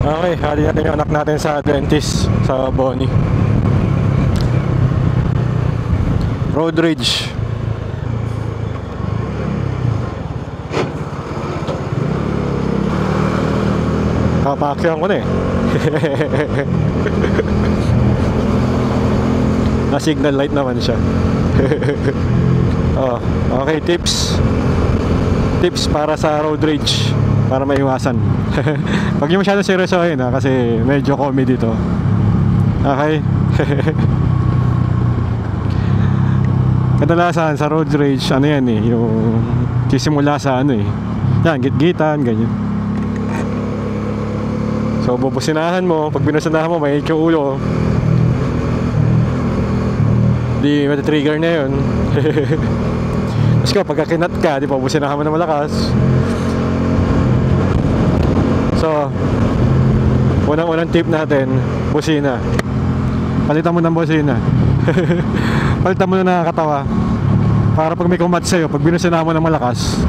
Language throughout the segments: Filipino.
Okay, hali natin yung anak natin sa dentist sa Bonnie. Road rage. Kapakyan ko na eh. Na signal light naman siya. Oh, okay, tips para sa road rage, para maiwasan. Pag yung masyadong seryosohin ha, kasi medyo comedy to. Okay. Kadalasan sa road rage, ano yan eh, yung sisimula sa ano eh, yan, git-gitan, ganyan. So bubusinahan mo, pag binusinahan mo, may yung ulo, di mati-trigger na yun. Tapos ko, pagka kinat ka, di pa businahan mo na malakas. So unang tip natin, busina. Palitan mo ng busina. Palitan mo na nakakatawa, para pag may kumat sa'yo, pag binusinahan mo ng malakas,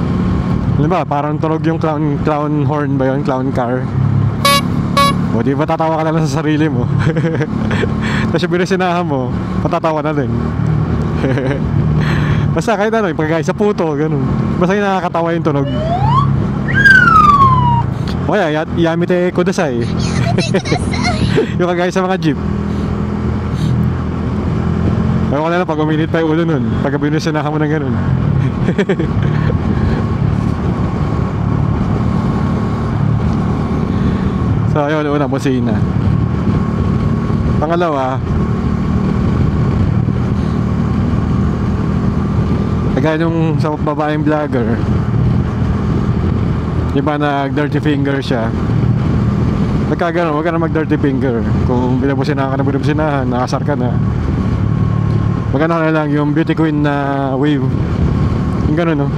alam ba, parang tunog yung clown horn ba yun, clown car. O di ba tatawa ka na lang sa sarili mo. Tapos yung binusinahan mo, patatawa na din. Basta kahit ano, yung pagkakay sa puto, ganun. Basta yung nakakatawa yung tunog. O kaya, yamite kudasai. Yung kagaya sa mga jeep. Ayaw ko na lang pag uminit pa yung ulo nun, pag binusinahan mo ng ganun. So ayun, una, busina. Pangalawa, kagaya nung sa babaeng vlogger, iba na dirty finger siya. Nagkagano, huwag ka na mag dirty finger. Kung binabusinahan ka na binabusinahan, nakasar ka na, maganda na lang yung beauty queen na wave. Yung gano'n, no?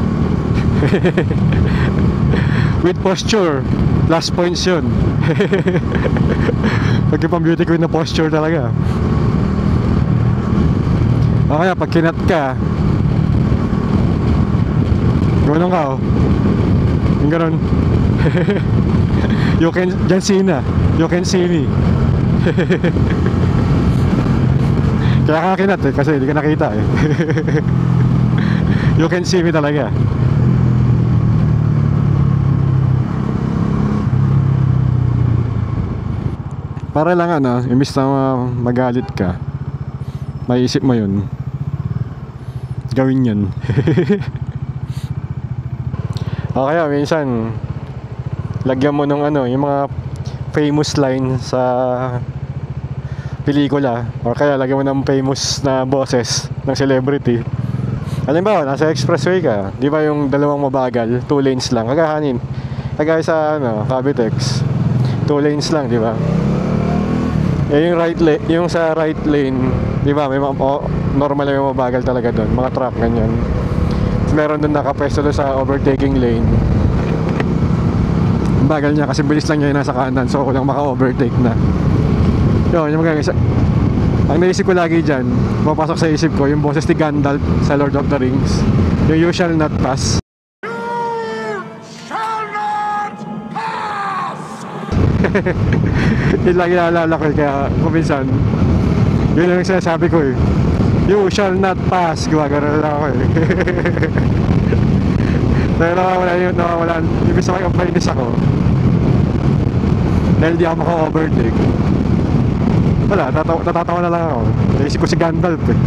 With posture, plus points yun. Pag yung pang beauty queen na posture talaga. O kaya pag kinat ka, gano'n ka, oh. Yung gano'n. You can, John Cena, you can see me. Kaya ka kinat eh, kasi hindi ka nakita eh. You can see me talaga. Para lang ano, imbis na magalit ka, maiisip mo yun, gawin yun. O kaya minsan lagyan mo ng ano, yung mga famous line sa pelikula, or kaya lagyan mo ng famous na boses ng celebrity. Halimbawa, nasa expressway ka, di ba yung dalawang mabagal, 2 lanes lang, kagaya sa ano, Cavitex, 2 lanes lang, di ba? Eh yung yung sa right lane, di ba, may normal na yung mabagal talaga doon, mga truck ganyan. Meron doon nakapwesto doon sa overtaking lane. Bagal niya kasi bilis lang niya yung nasa kanan, so kulang maka-overtake na. Yun, yung mga ang naisip ko lagi dyan, mapasok sa isip ko yung boses ni Gandalf sa Lord of the Rings, yung "You shall not pass". Shall not pass! Yun lang inaalala ko, kaya kuminsan yun lang sinasabi ko eh, "You shall not pass", gumagano lang ako eh. Pero nawawala, ibig sa may mainis ako dahil di ako maka-overtake. Wala, natatawa na lang ako. Naisip ko si Gandalf eh.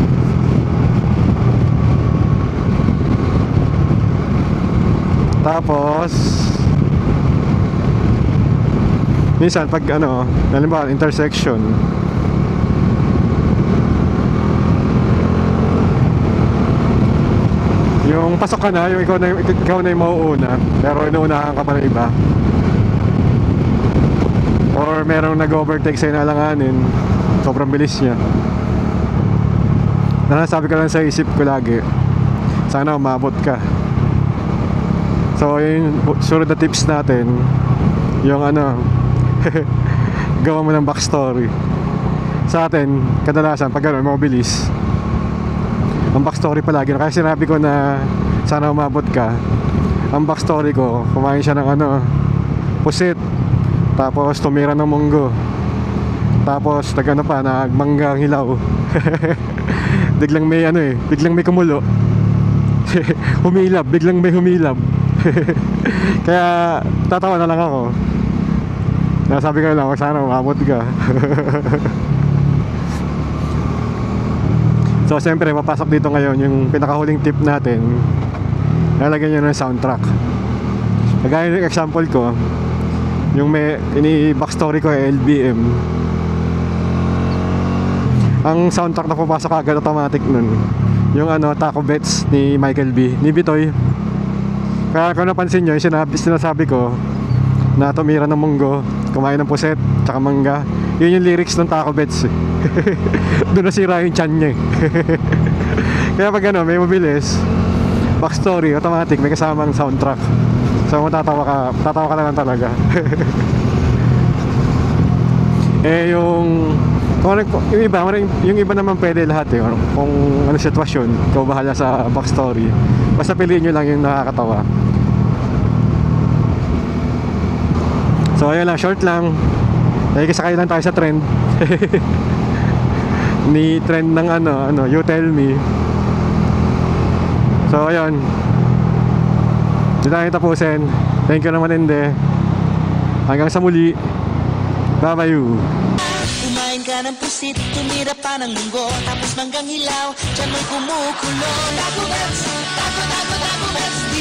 Tapos minsan pag ano, halimbawa intersection, yung pasok ka na, yung ikaw na yung mauuna, pero inuunahan ka pa ng iba, or merong nag-overtake sa'yo na alanganin, sobrang bilis niya. Sabi ko lang sa isip ko lagi, sana umabot ka. So yung sunod na tips natin, yung ano, gawa mo ng backstory. Sa atin, kadalasan pag gano'n, mabilis, ang backstory palagi, kaya sinabi ko na sana umabot ka. Ang backstory ko, kumain siya ng ano, pusit, Tapos tumira ng munggo. Tapos nagano pa, nagmanggang hilaw. Biglang may ano eh, biglang may kumulo. Humilab, biglang may humilab. Kaya tatawa na lang ako. Nasabi ko lang, sana umabot ka. So siyempre papasok dito ngayon yung pinakahuling tip natin. Lalagyan nyo ng soundtrack. Kagaya ng example ko, yung may backstory ko ay LBM. Ang soundtrack na papasok agad automatic nun, yung ano, Taco Bets ni Michael B, ni Bitoy. Kaya kung napansin nyo, yung sinasabi ko na tumira ng munggo, kumain ng puset, tsaka mangga, yun yung lyrics ng Taco Bets. Doon nasira yung chan niya. Kaya pag ano, may mabilis backstory, automatic may kasamang soundtrack. So tatawa ka na lang talaga. Yung iba naman pwede lahat eh. Kung ano sitwasyon, ikaw bahala sa backstory. Basta piliin nyo lang yung nakakatawa. So ayun lang, short lang. Nakikisakay lang tayo sa trend. Ni trend ng ano, You Tell Me. So ayun, hindi tayo tapusin. Thank you naman hindi. Hanggang sa muli. Bye bye you. Kumain ka ng pusit, tumira pa ng munggo, tapos manggang hilaw, dyan mo'y kumukulo. Taco Bets! Taco Bets!